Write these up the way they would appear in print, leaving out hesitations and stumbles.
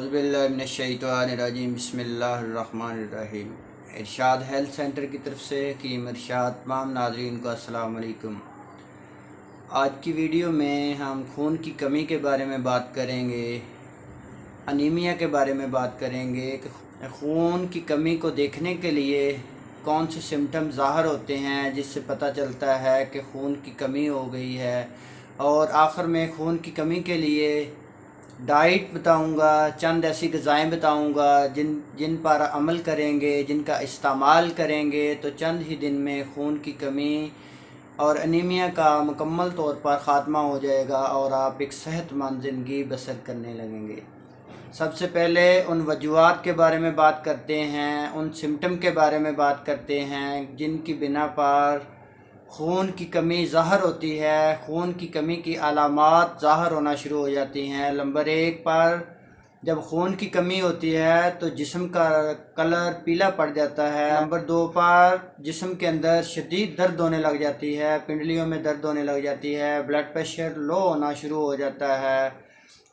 اعوذ باللہ من الشیطان الرجیم بسم اللہ الرحمن الرحیم۔ ارشاد ہیلتھ سینٹر کی طرف سے حکیم ارشاد۔ تمام ناظرین کو السلام علیکم۔ آج کی ویڈیو میں ہم خون کی کمی کے بارے میں بات کریں گے، انیمیا کے بارے میں بات کریں گے کہ خون کی کمی کو دیکھنے کے لیے کون سے سمٹم ظاہر ہوتے ہیں جس سے پتہ چلتا ہے کہ خون کی کمی ہو گئی ہے، اور آخر میں خون کی کمی کے لیے ڈائٹ بتاؤں گا، چند ایسی غذائیں بتاؤں گا جن پر عمل کریں گے، جن کا استعمال کریں گے تو چند ہی دن میں خون کی کمی اور انیمیا کا مکمل طور پر خاتمہ ہو جائے گا اور آپ ایک صحت مند زندگی بسر کرنے لگیں گے۔ سب سے پہلے ان وجوہات کے بارے میں بات کرتے ہیں، ان سمٹم کے بارے میں بات کرتے ہیں جن کی بنا پر خون کی کمی ظاہر ہوتی ہے، خون کی کمی کی علامات ظاہر ہونا شروع ہو جاتی ہیں۔ نمبر 1 پر جب خون کی کمی ہوتی ہے تو جسم کا کلر پیلا پڑ جاتا ہے۔ نمبر 2 پر جسم کے اندر شدید درد ہونے لگ جاتی ہے، پنڈلیوں میں درد ہونے لگ جاتی ہے، بلڈ پریشر لو ہونا شروع ہو جاتا ہے۔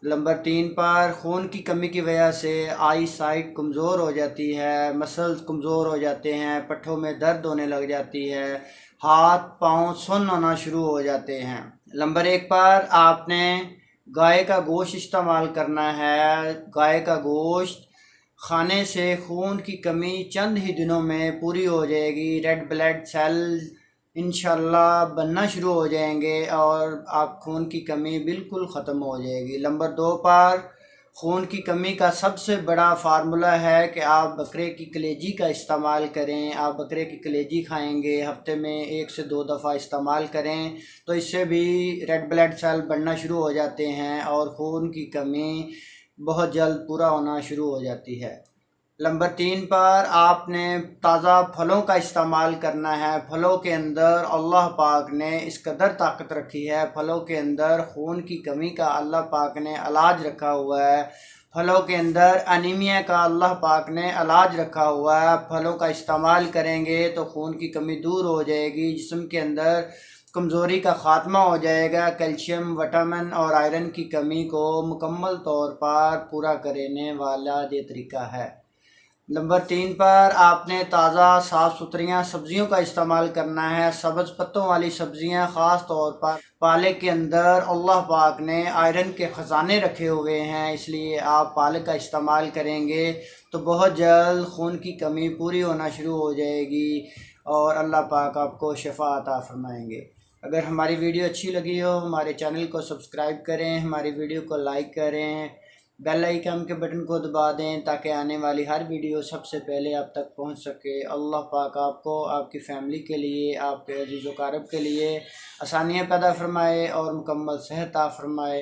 نمبر 3 پر خون کی کمی کی وجہ سے آئی سائٹ کمزور ہو جاتی ہے، مسلز کمزور ہو جاتے ہیں، پٹھوں میں درد ہونے لگ جاتی ہے، ہاتھ پاؤں سن ہونا شروع ہو جاتے ہیں۔ نمبر 1 پر آپ نے گائے کا گوشت استعمال کرنا ہے۔ گائے کا گوشت کھانے سے خون کی کمی چند ہی دنوں میں پوری ہو جائے گی، ریڈ بلڈ سیل انشاءاللہ بننا شروع ہو جائیں گے اور آپ خون کی کمی بالکل ختم ہو جائے گی۔ نمبر 2 پر خون کی کمی کا سب سے بڑا فارمولہ ہے کہ آپ بکرے کی کلیجی کا استعمال کریں۔ آپ بکرے کی کلیجی کھائیں گے، ہفتے میں 1 سے 2 دفعہ استعمال کریں تو اس سے بھی ریڈ بلڈ سیل بڑھنا شروع ہو جاتے ہیں اور خون کی کمی بہت جلد پورا ہونا شروع ہو جاتی ہے۔ نمبر 3 پر آپ نے تازہ پھلوں کا استعمال کرنا ہے۔ پھلوں کے اندر اللہ پاک نے اس قدر طاقت رکھی ہے، پھلوں کے اندر خون کی کمی کا اللہ پاک نے علاج رکھا ہوا ہے، پھلوں کے اندر انیمیا کا اللہ پاک نے علاج رکھا ہوا ہے۔ پھلوں کا استعمال کریں گے تو خون کی کمی دور ہو جائے گی، جسم کے اندر کمزوری کا خاتمہ ہو جائے گا، کیلشیم، وٹامن اور آئرن کی کمی کو مکمل طور پر پورا کرنے والا یہ طریقہ ہے۔ نمبر 3 پر آپ نے تازہ صاف ستھریاں سبزیوں کا استعمال کرنا ہے۔ سبز پتوں والی سبزیاں، خاص طور پر پالک کے اندر اللہ پاک نے آئرن کے خزانے رکھے ہوئے ہیں، اس لیے آپ پالک کا استعمال کریں گے تو بہت جلد خون کی کمی پوری ہونا شروع ہو جائے گی اور اللہ پاک آپ کو شفا عطا فرمائیں گے۔ اگر ہماری ویڈیو اچھی لگی ہو ہمارے چینل کو سبسکرائب کریں، ہماری ویڈیو کو لائک کریں، بیل آئیکن کے بٹن کو دبا دیں تاکہ آنے والی ہر ویڈیو سب سے پہلے آپ تک پہنچ سکے۔ اللہ پاک آپ کو، آپ کی فیملی کے لیے، آپ کے عزیز و اقارب کے لیے آسانیاں پیدا فرمائے اور مکمل صحت عطا فرمائے۔